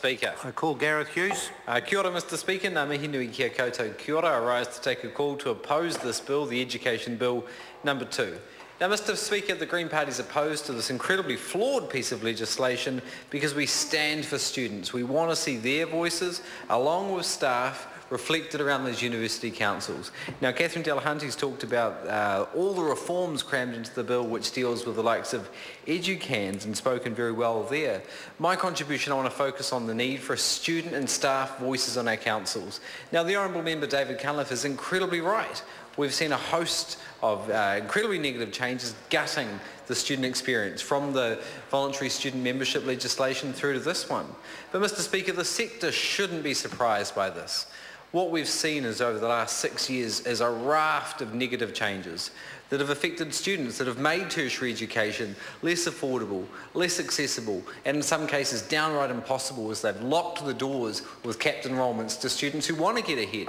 Speaker. I call Gareth Hughes. Kia ora, Mr Speaker. Ngā mihi nui kia koutou kia ora. I rise to take a call to oppose this bill, the Education Bill number 2. Now, Mr Speaker, the Green Party is opposed to this incredibly flawed piece of legislation because we stand for students. We want to see their voices, along with staff, reflected around those university councils. Now, Catherine Delahunty's talked about all the reforms crammed into the bill which deals with the likes of educans and spoken very well there. My contribution, I want to focus on the need for student and staff voices on our councils. Now, the Honourable Member David Cunliffe is incredibly right. We've seen a host of incredibly negative changes gutting the student experience, from the voluntary student membership legislation through to this one. But Mr Speaker, the sector shouldn't be surprised by this. What we've seen is over the last 6 years is a raft of negative changes that have affected students, that have made tertiary education less affordable, less accessible, and in some cases downright impossible, as they've locked the doors with capped enrolments to students who want to get ahead,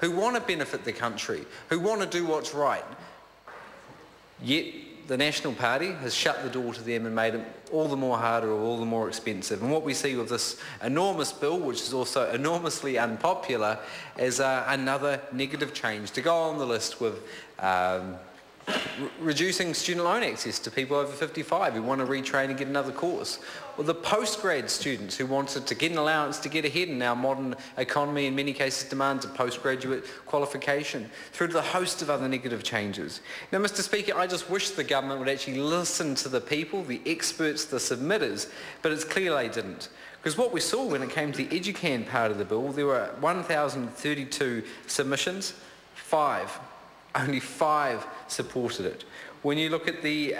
who want to benefit the country, who want to do what's right. Yet the National Party has shut the door to them and made it all the more harder or all the more expensive. And what we see with this enormous bill, which is also enormously unpopular, is another negative change to go on the list with reducing student loan access to people over 55 who want to retrain and get another course, or the postgrad students who wanted to get an allowance to get ahead in our modern economy, in many cases demands a postgraduate qualification, through to the host of other negative changes. Now, Mr Speaker, I just wish the government would actually listen to the people, the experts, the submitters, but it's clear they didn't. Because what we saw when it came to the educan part of the bill, there were 1,032 submissions, only five supported it. When you look at the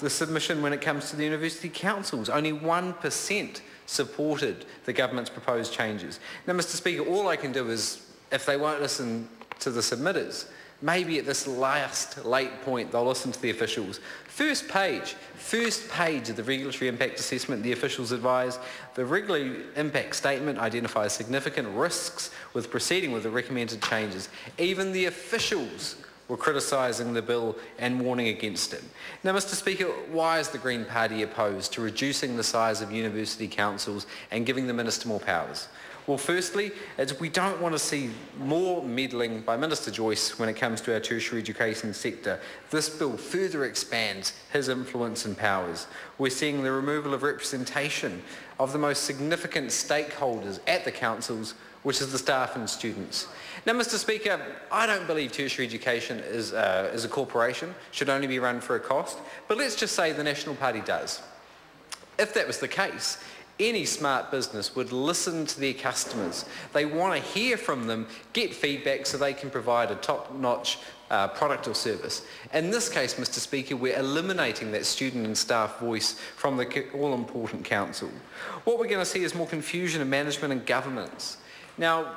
submission when it comes to the university councils, only 1% supported the government's proposed changes. Now, Mr Speaker, all I can do is, if they won't listen to the submitters, maybe at this late point they'll listen to the officials. First page of the regulatory impact assessment, the officials advise the regulatory impact statement identifies significant risks with proceeding with the recommended changes. Even the officials were criticising the bill and warning against it. Now, Mr Speaker, why is the Green Party opposed to reducing the size of university councils and giving the Minister more powers? Well, firstly, we don't want to see more meddling by Minister Joyce when it comes to our tertiary education sector. This bill further expands his influence and powers. We're seeing the removal of representation of the most significant stakeholders at the councils, which is the staff and students. Now, Mr Speaker, I don't believe tertiary education is a corporation, should only be run for a cost, but let's just say the National Party does. If that was the case, any smart business would listen to their customers. They want to hear from them, get feedback so they can provide a top-notch product or service. In this case, Mr Speaker, we're eliminating that student and staff voice from the all-important council. What we're going to see is more confusion in management and governance. Now,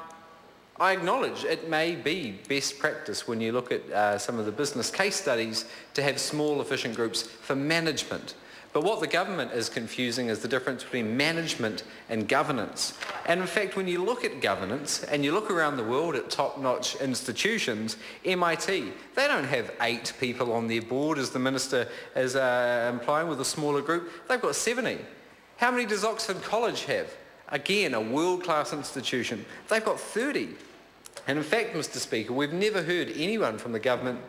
I acknowledge it may be best practice when you look at some of the business case studies to have small, efficient groups for management. But what the government is confusing is the difference between management and governance. And in fact, when you look at governance and you look around the world at top-notch institutions, MIT, they don't have 8 people on their board, as the Minister is implying, with a smaller group. They've got 70. How many does Oxford College have? Again, a world-class institution. They've got 30. And in fact, Mr Speaker, we've never heard anyone from the government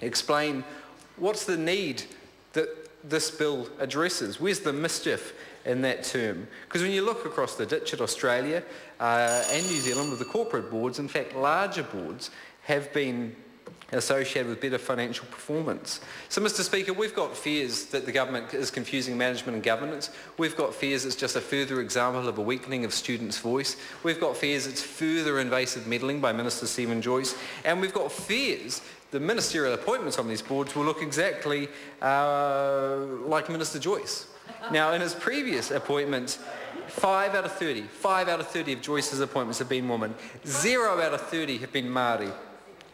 explain what's the need that this bill addresses. Where's the mischief in that term? Because when you look across the ditch at Australia and New Zealand with the corporate boards, in fact larger boards have been associated with better financial performance. So, Mr Speaker, we've got fears that the government is confusing management and governance. We've got fears it's just a further example of a weakening of students' voice. We've got fears it's further invasive meddling by Minister Stephen Joyce. And we've got fears the ministerial appointments on these boards will look exactly like Minister Joyce. Now, in his previous appointments, 5 out of 30 of Joyce's appointments have been women. 0 out of 30 have been Māori.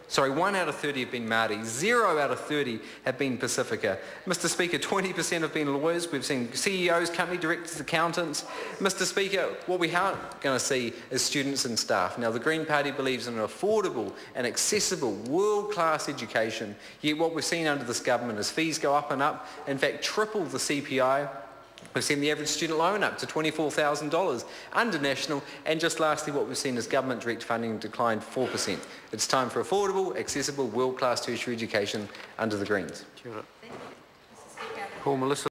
Sorry, 1 out of 30 have been Māori, 0 out of 30 have been Pacifica. Mr Speaker, 20% have been lawyers. We've seen CEOs, company directors, accountants. Mr Speaker, what we aren't going to see is students and staff. Now, the Green Party believes in an affordable and accessible world-class education, yet what we've seen under this government is fees go up and up, in fact triple the CPI, We've seen the average student loan up to $24,000 under national, and just lastly what we've seen is government direct funding declined 4%. It's time for affordable, accessible, world-class tertiary education under the Greens. Paul, Melissa.